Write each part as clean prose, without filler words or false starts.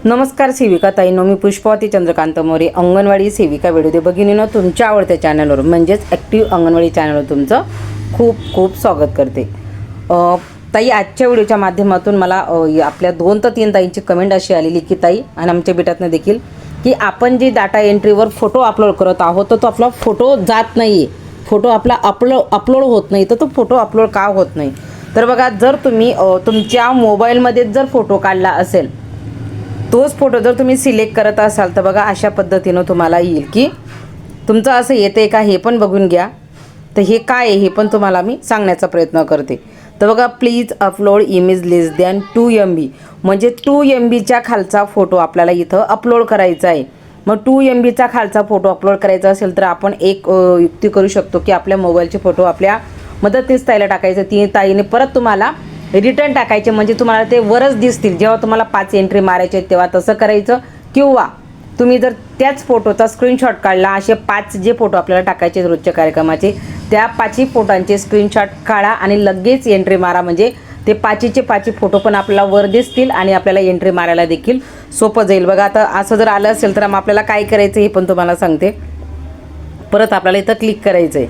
नमस्कार सेविका ताईंनो, मी पुष्पावती चंद्रकांत मोरे, अंगणवाडी सेविका व्हिडिओ भगिनीनो, तुमच्या आवडत्या चॅनलवर म्हणजेच ॲक्टिव्ह अंगणवाडी चॅनलवर तुमचं खूप खूप स्वागत करते। ताई, आजच्या व्हिडिओच्या माध्यमातून मला आपल्या 2 ते 3 ताईंची कमेंट अशी आलेली की ताई आणि आमच्या बेटातनं देखील की आपण जे डाटा एंट्रीवर फोटो अपलोड करत आहोत तर तो आपला फोटो जात नाही आहे, फोटो आपला अपलोड होत नाही, तर तो फोटो अपलोड का होत नाही। तर बघा, जर तुम्ही तुमच्या मोबाईलमध्ये जर फोटो काढला असेल, तोच फोटो जर तुम्ही सिलेक्ट करत असाल तर बघा अशा पद्धतीनं तुम्हाला येईल की तुमचं असं येते का हे पण बघून घ्या। तर हे काय आहे हे पण तुम्हाला मी सांगण्याचा प्रयत्न करते। तर बघा, please upload image less than 2 MB, म्हणजे 2 MBच्या खालचा फोटो आपल्याला इथं अपलोड करायचा आहे। मग 2 MBचा खालचा फोटो अपलोड करायचा असेल तर आपण एक युक्ती करू शकतो की आपल्या मोबाईलचे फोटो आपल्या मदतनीस ताईला टाकायचं, ती ताईने परत तुम्हाला रिटर्न टाकायचे, म्हणजे तुम्हाला ते वरच दिसतील। जेव्हा तुम्हाला 5 एंट्री मारायचे तेव्हा तसं करायचं, किंवा तुम्ही जर त्याच फोटोचा स्क्रीनशॉट काढला, असे 5 जे फोटो आपल्याला टाकायचे रोजच्या कार्यक्रमाचे, त्या 5 फोटोंचे स्क्रीनशॉट काढा आणि लगेच एंट्री मारा, म्हणजे ते 5चे 5 फोटो पण आपल्याला वर दिसतील आणि आपल्याला एंट्री मारायला देखील सोपं जाईल। बघा, आता असं जर आलं असेल तर मग आपल्याला काय करायचं हे पण तुम्हाला सांगते। परत आपल्याला इथं क्लिक करायचं आहे,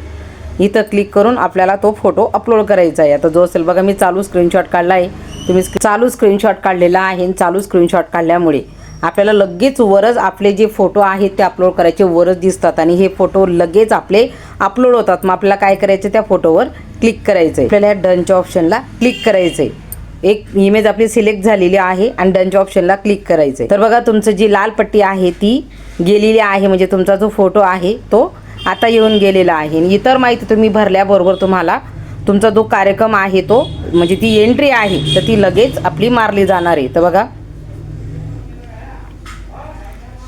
इथं क्लिक करून आपल्याला तो फोटो अपलोड करायचा आहे। आता जो असेल बघा, मी चालू स्क्रीनशॉट काढला आहे, तुम्ही चालू स्क्रीनशॉट काढलेला आहे। चालू स्क्रीनशॉट काढल्यामुळे आपल्याला लगेच वरच आपले जे फोटो आहेत ते अपलोड करायचे वरच दिसतात आणि हे फोटो लगेच आपले अपलोड होतात। मग आपल्याला काय करायचं, त्या फोटोवर क्लिक करायचं आहे, आपल्याला डनच्या ऑप्शनला क्लिक करायचं आहे। एक इमेज आपली सिलेक्ट झालेली आहे आणि डनच्या ऑप्शनला क्लिक करायचं आहे। तर बघा, तुमचं जी लाल पट्टी आहे ती गेलेली आहे, म्हणजे तुमचा जो फोटो आहे तो आता येऊन गेलेला आहे। इतर माहिती तुम्ही भरल्याबरोबर तुम्हाला तुमचा जो कार्यक्रम आहे तो, म्हणजे ती एंट्री आहे तर ती लगेच आपली मारली जाणार आहे। तर बघा,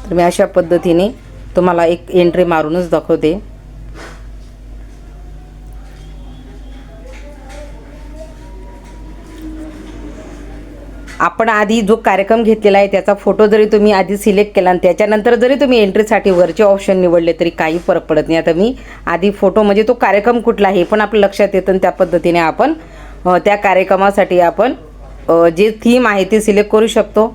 तर मी अशा पद्धतीने तुम्हाला एक एंट्री मारूनच दाखवते। आपण आधी जो कार्यक्रम घेतलेला आहे त्याचा फोटो जरी तुम्ही आधी सिलेक्ट केला आणि त्याच्यानंतर जरी तुम्ही एंट्रीसाठी वरचे ऑप्शन निवडले तरी काही फरक पडत नाही। आता मी आधी फोटो, म्हणजे तो कार्यक्रम कुठला आहे पण आपल्या लक्षात येतं, त्या पद्धतीने आपण त्या कार्यक्रमासाठी आपण जे थीम आहे ते सिलेक्ट करू शकतो।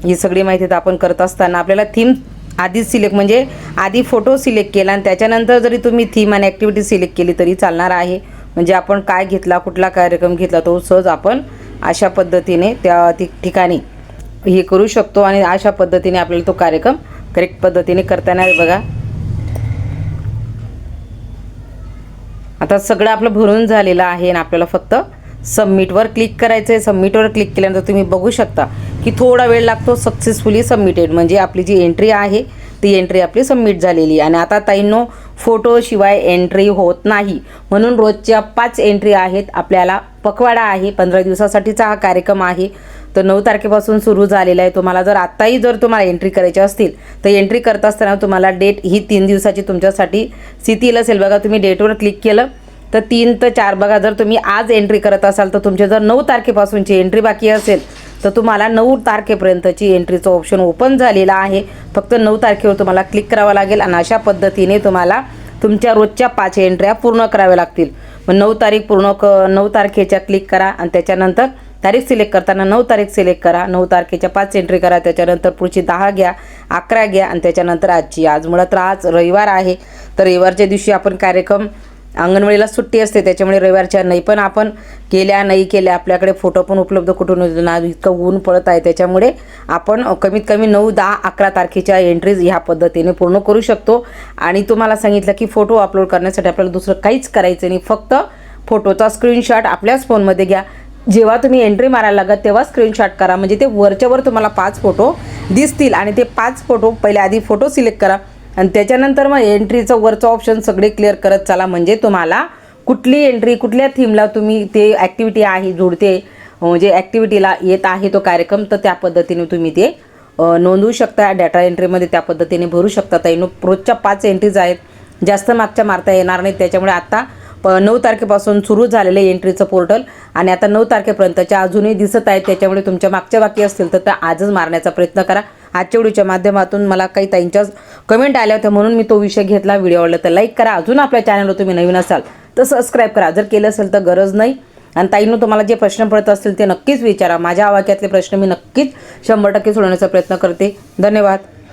ही सगळी माहिती तर आपण करत असताना आपल्याला थीम आधी सिलेक्ट, म्हणजे आधी फोटो सिलेक्ट केला आणि त्याच्यानंतर जरी तुम्ही थीम आणि ॲक्टिव्हिटी सिलेक्ट केली तरी चालणार आहे। म्हणजे आपण काय घेतला, कुठला कार्यक्रम घेतला तो सहज आपण अशा पद्धतीने त्या ठिकाणी हे करू शकतो आणि अशा पद्धतीने आपल्याला तो कार्यक्रम करेक्ट पद्धतीने करता येणार आहे। बघा, आता सगळं आपलं भरून झालेलं आहे आणि आपल्याला फक्त सबमिटवर क्लिक करायचं आहे। सबमिटवर क्लिक केल्यानंतर तुम्ही बघू शकता की थोडा वेळ लागतो, सक्सेसफुली सबमिटेड, म्हणजे आपली जी एंट्री आहे ती एंट्री आपली सबमिट झालेली। आणि आता ताईंनो, फोटो शिवाय एंट्री होत नाही, म्हणून रोजच्या 5 एंट्री आहेत। आपल्याला पखवाडा आहे, 15 दिवसासाठीचा हा कार्यक्रम आहे, तर 9 तारखेपासून सुरू झालेला आहे। तुम्हाला जर आत्ताही जर तुम्हाला एंट्री करायची असतील तर एंट्री करत असताना तुम्हाला डेट ही 3 दिवसाची तुमच्यासाठी स्थितीला असेल। बघा, तुम्ही डेटवर क्लिक केलं तर 3 ते 4, बघा, जर तुम्ही आज एंट्री करत असाल तर तुमचे जर 9 तारखेपासूनची एंट्री बाकी असेल तर तुम्हाला 9 तारखेपर्यंतची एंट्रीचं ऑप्शन ओपन झालेला आहे। फक्त 9 तारखेवर तुम्हाला क्लिक करावं लागेल आणि अशा पद्धतीने तुम्हाला तुमच्या रोजच्या 5 एंट्र्या पूर्ण कराव्या लागतील। मग 9 तारीख 9 तारखेच्या क्लिक करा आणि त्याच्यानंतर तारीख सिलेक्ट करताना 9 तारीख सिलेक्ट करा, 9 तारखेच्या 5 एंट्री करा, त्याच्यानंतर पुढची 10 घ्या, 11 घ्या आणि त्याच्यानंतर आजची। आज मुळात आज रविवार आहे, तर रविवारच्या दिवशी आपण कार्यक्रम, अंगणवाडीला सुट्टी असते त्याच्यामुळे रविवारच्या नाही, पण आपण केल्या नाही केल्या, आपल्याकडे फोटो पण उपलब्ध कुठून ना, इतकं ऊन पडत आहे त्याच्यामुळे आपण कमीत कमी 9, 10, 11 तारखेच्या एंट्रीज ह्या पद्धतीने पूर्ण करू शकतो। आणि तुम्हाला सांगितलं की फोटो अपलोड करण्यासाठी आपल्याला दुसरं काहीच करायचं नाही, फक्त फोटोचा स्क्रीनशॉट आपल्याच फोनमध्ये घ्या। जेव्हा तुम्ही एंट्री मारायला लागत तेव्हा स्क्रीनशॉट करा, म्हणजे ते वरच्यावर तुम्हाला 5 फोटो दिसतील आणि ते 5 फोटो पहिले आधी फोटो सिलेक्ट करा आणि त्याच्यानंतर मग एंट्रीचं वरचं ऑप्शन सगळे क्लिअर करत चला, म्हणजे तुम्हाला कुठली एंट्री, कुठल्या थीमला तुम्ही ते ॲक्टिव्हिटी आहे जोडते, म्हणजे ॲक्टिव्हिटीला येत आहे तो कार्यक्रम, तर त्या पद्धतीने तुम्ही ते नोंदवू शकता डाटा एंट्रीमध्ये, त्या पद्धतीने भरू शकता। ताईंनो, रोजच्या 5 एंट्रीज आहेत, जास्त मागच्या मारता येणार नाहीत, त्याच्यामुळे आता 9 तारखेपासून सुरू झालेलं एंट्रीचं पोर्टल आणि आता 9 तारखेपर्यंतच्या अजूनही दिसत आहेत, त्याच्यामुळे तुमच्या मागच्या बाकी असतील तर आजच मारण्याचा प्रयत्न करा। आजच्या व्हिडिओच्या माध्यमातून मला काही ताईंच्या कमेंट आल्या होत्या म्हणून मी तो विषय घेतला। व्हिडिओ आवडला तर लाईक करा, अजून आपल्या चॅनलवर तुम्ही नवीन असाल तर सबस्क्राईब करा, जर केलं असेल तर गरज नाही। आणि ताईंनो तुम्हाला जे प्रश्न पडत असतील ते नक्कीच विचारा. माझ्या आवाक्यातले प्रश्न मी नक्कीच 100% सोडवण्याचा प्रयत्न करते. धन्यवाद.